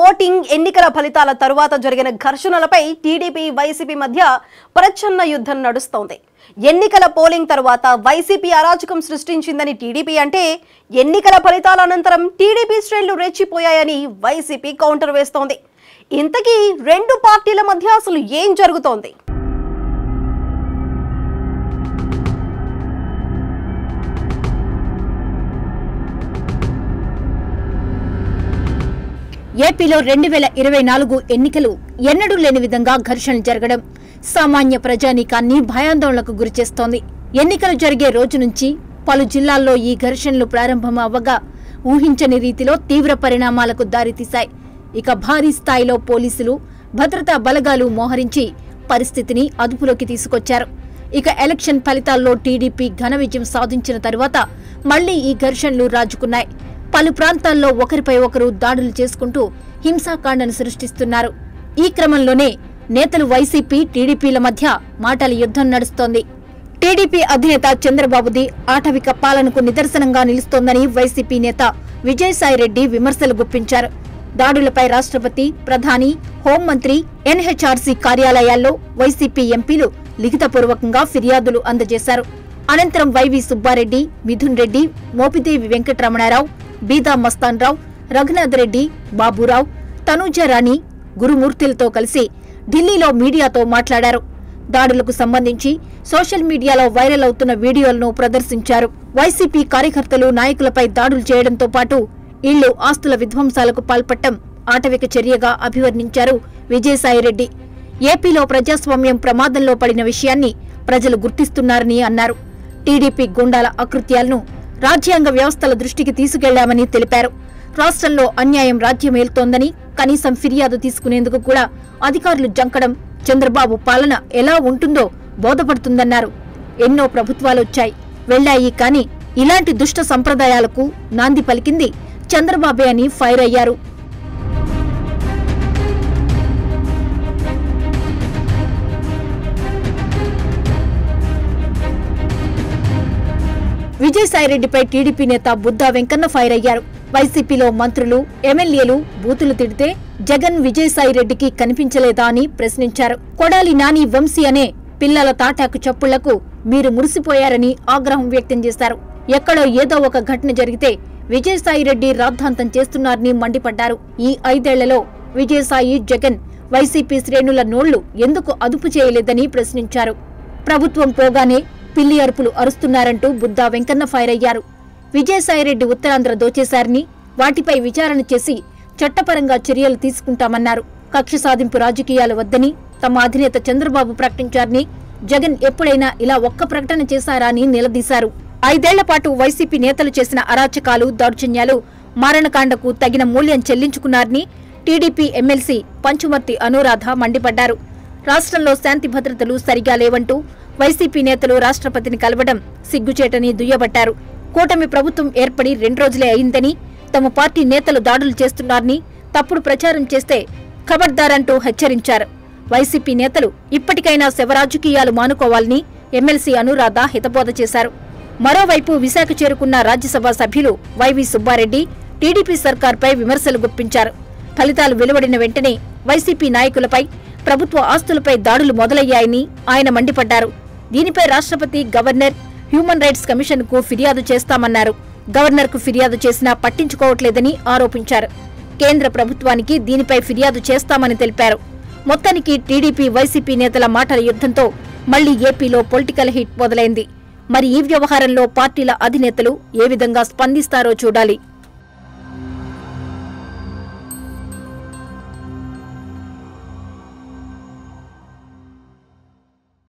Voting ఎన్నికల ఫలితాల తరువాత జరిగిన ఘర్షణలపై టీడీపీ వైసీపీ మధ్య ప్రచ్ఛన్న యుద్ధం నడుస్తోంది. ఎన్నికల పోలింగ్ తరువాత వైసీపీ అరాచకం సృష్టించిందని టీడీపీ అంటే, ఎన్నికల ఫలితాల అనంతరం టీడీపీ శ్రేణులు రెచ్చిపోయాయని వైసీపీ కౌంటర్ వేస్తోంది. ఇంతకీ రెండు పార్టీల మధ్య అసలు ఏం జరుగుతోంది? ఏపీలో 2024 ఎన్నికలు ఎన్నడూ లేని విధంగా ఘర్షణలు జరగడం సామాన్య ప్రజానీకాన్ని భయాందోళనకు గురిచేస్తోంది. ఎన్నికలు జరిగే రోజు నుంచి పలు జిల్లాల్లో ఈ ఘర్షణలు ప్రారంభం అవ్వగా ఊహించని రీతిలో తీవ్ర పరిణామాలకు దారితీశాయి. ఇక భారీ స్థాయిలో పోలీసులు, భద్రతా బలగాలు మోహరించి పరిస్థితిని అదుపులోకి తీసుకొచ్చారు. ఇక ఎలక్షన్ ఫలితాల్లో టీడీపీ ఘన విజయం సాధించిన తరువాత మళ్లీ ఈ ఘర్షణలు రాజుకున్నాయి. పలు ప్రాంతాల్లో ఒకరిపై ఒకరు దాడులు చేసుకుంటూ హింసాకాండను సృష్టిస్తున్నారు. ఈ క్రమంలోనే నేతలు వైసీపీ, టీడీపీల మధ్య మాటల యుద్ధం నడుస్తోంది. టీడీపీ అధినేత చంద్రబాబుది ఆటవిక పాలనకు నిదర్శనంగా నిలుస్తోందని వైసీపీ నేత విజయసాయిరెడ్డి విమర్శలు గుప్పించారు. దాడులపై రాష్ట్రపతి, ప్రధాని, హోంమంత్రి, ఎన్హెచ్ఆర్సీ కార్యాలయాల్లో వైసీపీ ఎంపీలు లిఖితపూర్వకంగా ఫిర్యాదులు అందజేశారు. అనంతరం వైవి సుబ్బారెడ్డి, మిథున్ రెడ్డి, మోపిదేవి వెంకటరమణారావు, బీదా మస్తాన్ రావు, రఘునాథ్ రెడ్డి, బాబురావు, తనూజారాణి, గురుమూర్తిలతో కలిసి ఢిల్లీలో మీడియాతో మాట్లాడారు. దాడులకు సంబంధించి సోషల్ మీడియాలో వైరల్ అవుతున్న వీడియోలను ప్రదర్శించారు. వైసీపీ కార్యకర్తలు, నాయకులపై దాడులు చేయడంతో పాటు ఇళ్లు, ఆస్తుల విధ్వంసాలకు పాల్పడటం ఆటవిక చర్యగా అభివర్ణించారు విజయసాయిరెడ్డి. ఏపీలో ప్రజాస్వామ్యం ప్రమాదంలో పడిన విషయాన్ని ప్రజలు గుర్తిస్తున్నారని అన్నారు. టీడీపీ గుండాల అకృత్యాలను రాజ్యాంగ వ్యవస్థల దృష్టికి తీసుకెళ్లామని తెలిపారు. రాష్ట్రంలో అన్యాయం రాజ్యమేలుతోందని, కనీసం ఫిర్యాదు తీసుకునేందుకు కూడా అధికారులు జంకడం చంద్రబాబు పాలన ఎలా ఉంటుందో బోధపడుతుందన్నారు. ఎన్నో ప్రభుత్వాలొచ్చాయి, వెళ్లాయి, కానీ ఇలాంటి దుష్ట సంప్రదాయాలకు నాంది పలికింది చంద్రబాబే అని ఫైర్ అయ్యారు. విజయసాయిరెడ్డిపై టీడీపీ నేత బుద్దా వెంకన్న ఫైర్ అయ్యారు. వైసీపీలో మంత్రులు, ఎమ్మెల్యేలు బూతులు తిడితే జగన్ విజయసాయిరెడ్డికి కనిపించలేదా అని ప్రశ్నించారు. కొడాలి నాని, వంశీ అనే పిల్లల తాటాకు చప్పుళ్లకు మీరు మురిసిపోయారని ఆగ్రహం వ్యక్తం చేశారు. ఎక్కడో ఏదో ఒక ఘటన జరిగితే విజయసాయిరెడ్డి రాద్ధాంతం చేస్తున్నారని మండిపడ్డారు. ఈ 5 ఏళ్లలో విజయసాయి, జగన్ వైసీపీ శ్రేణుల నోళ్లు ఎందుకు అదుపు చేయలేదని ప్రశ్నించారు. ప్రభుత్వం పోగానే పిల్లి అరుపులు అరుస్తున్నారంటూ బుద్దా వెంకన్న ఫైర్ అయ్యారు. విజయసాయిరెడ్డి ఉత్తరాంధ్ర దోచేశారని, వాటిపై విచారణ చేసి చట్టపరంగా చర్యలు తీసుకుంటామన్నారు. కక్ష సాధింపు రాజకీయాలు వద్దని తమ అధినేత చంద్రబాబు ప్రకటించారని, జగన్ ఎప్పుడైనా ఇలా ఒక్క ప్రకటన చేశారా అని నిలదీశారు. 5 ఏళ్ల పాటు వైసీపీ నేతలు చేసిన అరాచకాలు, దౌర్జన్యాలు, మారణకాండకు తగిన మూల్యం చెల్లించుకున్నారని టీడీపీ ఎమ్మెల్సీ పంచుమర్తి అనురాధ మండిపడ్డారు. రాష్ట్రంలో శాంతి భద్రతలు సరిగా లేవంటూ వైసీపీ నేతలు రాష్ట్రపతిని కలవడం సిగ్గుచేటని దుయ్యబట్టారు. కూటమి ప్రభుత్వం ఏర్పడి 2 రోజులే అయిందని, తమ పార్టీ నేతలు దాడులు చేస్తున్నారని, తప్పుడు ప్రచారం చేస్తే ఖబర్దారంటూ హెచ్చరించారు. వైసీపీ నేతలు ఇప్పటికైనా శవరాజకీయాలు మానుకోవాలని ఎమ్మెల్సీ అనురాధ హితబోధ చేశారు. మరోవైపు విశాఖ చేరుకున్న రాజ్యసభ సభ్యులు వైవి సుబ్బారెడ్డి టీడీపీ సర్కార్పై విమర్శలు గుప్పించారు. ఫలితాలు వెలువడిన వెంటనే వైసీపీ నాయకులపై, ప్రభుత్వ ఆస్తులపై దాడులు మొదలయ్యాయని ఆయన మండిపడ్డారు. దీనిపై రాష్ట్రపతి, గవర్నర్, హ్యూమన్ రైట్స్ కమిషన్కు ఫిర్యాదు చేస్తామన్నారు. గవర్నర్కు ఫిర్యాదు చేసినా పట్టించుకోవట్లేదని ఆరోపించారు. కేంద్ర ప్రభుత్వానికి దీనిపై ఫిర్యాదు చేస్తామని తెలిపారు. మొత్తానికి టీడీపీ, వైసీపీ నేతల మాటల యుద్ధంతో మళ్లీ ఏపీలో పొలిటికల్ హిట్ మొదలైంది. మరి ఈ వ్యవహారంలో పార్టీల అధినేతలు ఏ విధంగా స్పందిస్తారో చూడాలి.